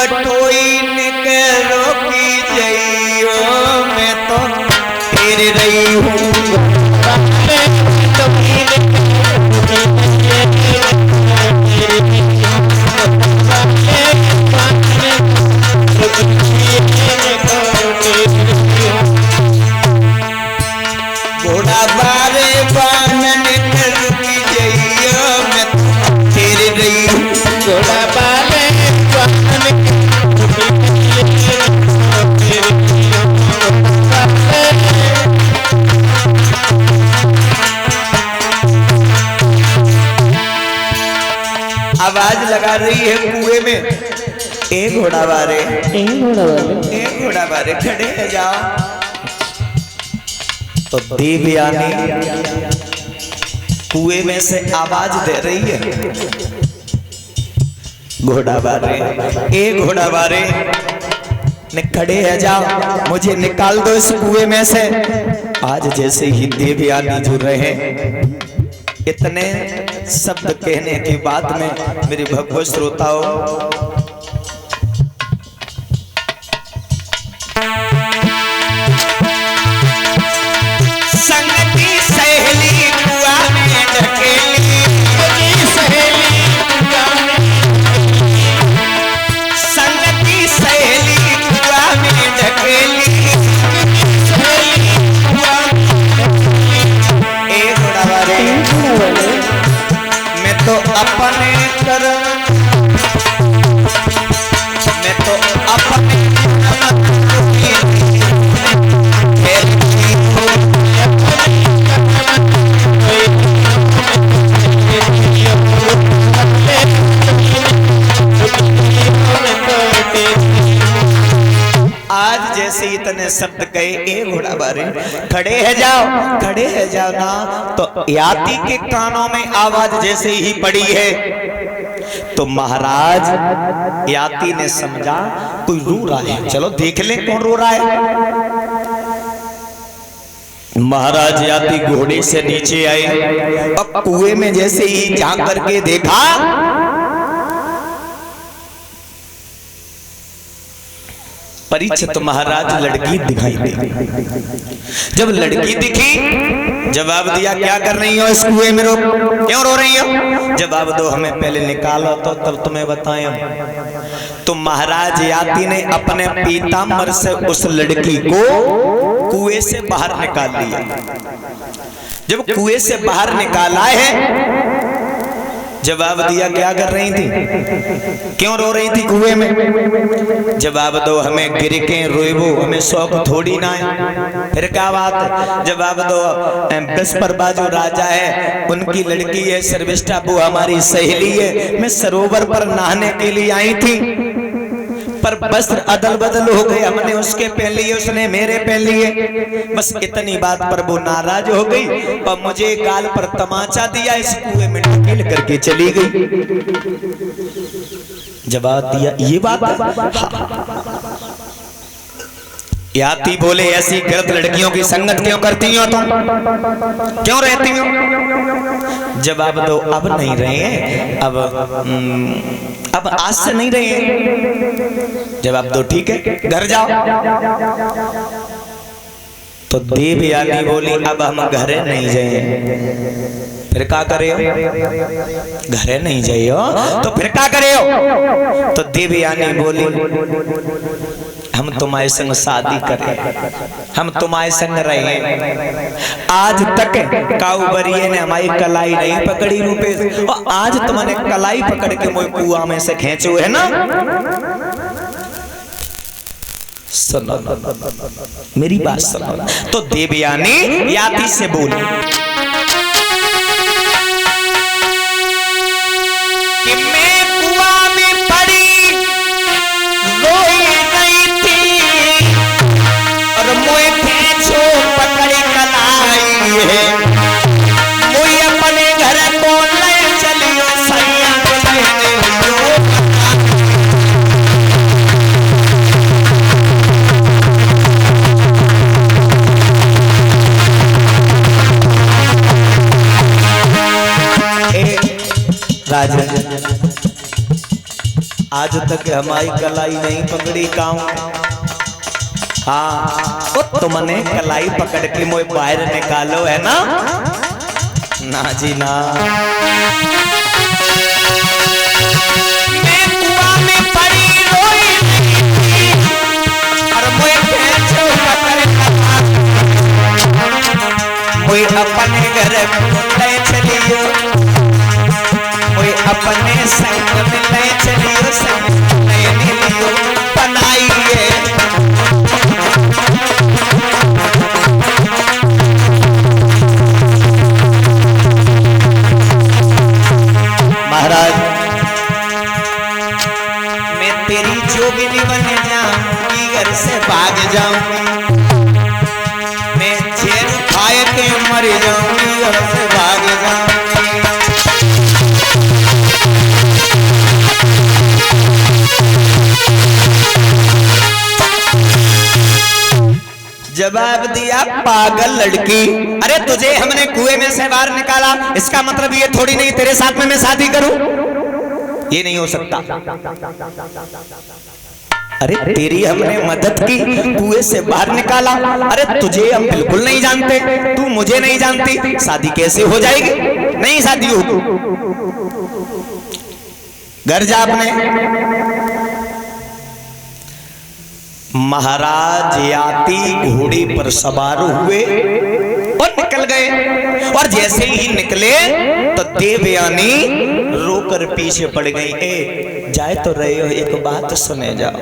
बटोई निकलो की जइयो मैं तो फिर रही हूँ घोड़ा बारे बानन की जइयो मैं तो फिर रही हूँ घोड़ा बारे बानन आवाज लगा रही है कुएं में। एक घोड़ा बारे खड़े है जाओ। तो देवयानी कुएं में से आवाज दे रही है घोड़ा बारे एक घोड़ा बारे ने खड़े है जाओ मुझे निकाल दो इस कुएं में से। आज जैसे ही देवयानी जुड़ रहे हैं इतने शब्द कहने के बाद में मेरे भगवत श्रोताओं संगति सहेली कुआ में ढकेली संगति सहेली कुआ में ढकेली एक घोड़ा बारे मैं तो अपने कर्म मैं तो अपने आज जैसे इतने शब्द कहे ए घोड़ा बारे खड़े है जाओ ना। तो याती के कानों में आवाज जैसे ही पड़ी है तो महाराज याती ने समझा कोई रो रहा है, चलो देख ले कौन रो रहा है। महाराज याती घोड़े से नीचे आए और कुएं में जैसे ही झांक करके देखा परीक्षित महाराज लड़की दिखाई दी। जब लड़की दिखी जवाब दिया क्या कर रही हो इस कुएं में क्यों रो रही हो? जवाब दो हमें पहले निकालो तो तब तुम्हें बताएं। तो महाराज याती ने अपने पीताम्बर से उस लड़की को कुएं से बाहर निकाल लिया। जब कुएं से बाहर निकाला है जवाब दिया क्या कर रही थी, क्यों रो रही थी कुएं में? जवाब दो हमें गिर के रोएबो हमें शौक थोड़ी ना है। फिर क्या बात है? जवाब दो बस्पर बाजू राजा है उनकी लड़की है सर्विष्ठा वो हमारी सहेली है। मैं सरोवर पर नहाने के लिए आई थी पर वस्त्र अदल बदल हो गए, हमने उसके पहन लिए उसने मेरे पहन लिए। बस इतनी बात पर वो नाराज हो गई और मुझे गाल पर तमाचा दिया, इस कुएं में ढकेल करके चली गई। जवाब दिया ये बात याती बोले ऐसी गलत लड़कियों की संगत क्यों करती हो तुम, क्यों रहती हो? जवाब दो अब नहीं रहे हैं, अब आज से नहीं रहे हैं। जवाब दो ठीक है घर जाओ। तो देवयानी बोली अब हम घरे नहीं जाए। फिर क्या करे हो? घरे नहीं जाए हो तो फिर क्या करे हो? तो देवयानी बोली हम तुम्हारे संग शादी करें, हम तुम्हारे संग रहे। आज तक काउबरिये ने हमारी कलाई नहीं पकड़ी रूपे, और आज तुमने कलाई पकड़ के मोए कुआं में से खींचो है ना। सुनो मेरी बात सुनो। तो देवयानी याती से बोली कि मैं कुआं में पड़ी रोई गई थी और मोए खींचो पकड़ी कलाई है। मोए अपने घर को ले चलियो सैया आज तक हमारी कलाई नहीं पकड़ी काऊ। हाँ तो तुमने कलाई पकड़ के मोए बाहर निकालो है ना? ना जी ना। मैं कुआं में पड़ी रोई और मोए खेचो पकड़ कोई अपने घर ले चलियो, कोई अपने संग में ले चलियो, संग ले मिलियो बनाइए। महाराज मैं तेरी जोगिनी बन जाऊंगी, घर से भाग जाऊंगी, मैं जेल खाए के मर जाऊंगी, घर से भाग जाऊंगी। जवाब दिया पागल लड़की, अरे तुझे हमने कुएं में से बाहर निकाला, इसका मतलब ये थोड़ी नहीं तेरे साथ में मैं शादी करूं, ये नहीं हो सकता। अरे तेरी हमने मदद की, कुएं से बाहर निकाला, अरे तुझे हम बिल्कुल नहीं जानते, तू मुझे नहीं जानती, शादी कैसे हो जाएगी? नहीं शादी होगी। घर जा अपने। महाराज याती घोड़ी पर सवार हुए और निकल गए, और जैसे ही निकले तो देवयानी रोकर पीछे पड़ गई। ए जाए तो रहे हो, एक बात सुने जाओ।